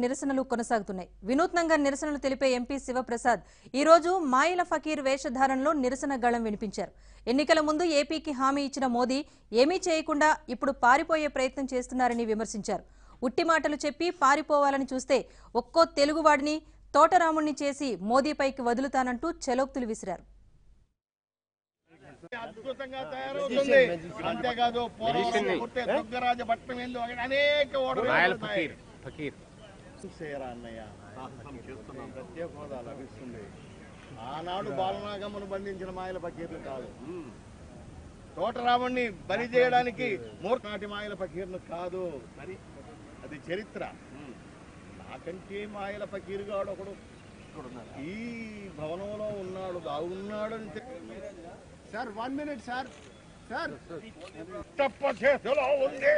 నిరసనలు కొనసాగుతున్నాయి. వినూత్నంగా నిరసనలు తెలిపే ఎంపీ శివప్రసాద్ ఈ రోజు మాయిల ఫకీర్ వేషధారణలో నిరసన గళం వినిపించారు. ఎన్నికల ముందు ఏపీకి హామీ ఇచ్చిన మోదీ ఏమీ చేయకుండా ఇప్పుడు పారిపోయే ప్రయత్నం చేస్తున్నారని విమర్శించారు. ఉట్టి మాటలు చెప్పి పారిపోవాలని చూస్తే ఒక్కో తెలుగువాడిని తోటరాముణ్ణి చేసి మోదీపైకి వదులుతానంటూ చెలోక్తులు విసిరారు. అద్భుతంగా తయారవుతుంది. అంతేకాదు అనేక అన్నయ్య ప్రత్యేక హోదా లభిస్తుంది. ఆనాడు బాలనాగమ్మను బంధించిన మాయల ఫకీర్లు కాదు, తోటరాముణ్ణి బలి చేయడానికి మూర్ఖనాటి మాయల ఫకీర్లు కాదు. అది చరిత్ర. నాకంటే మాయల ఫకీర్ గాడు ఒకడు ఈ భవనంలో ఉన్నాడు, దాగున్నాడు అని. Sir 1 minute sir. సార్ తప్ప చేతిలో ఉంది.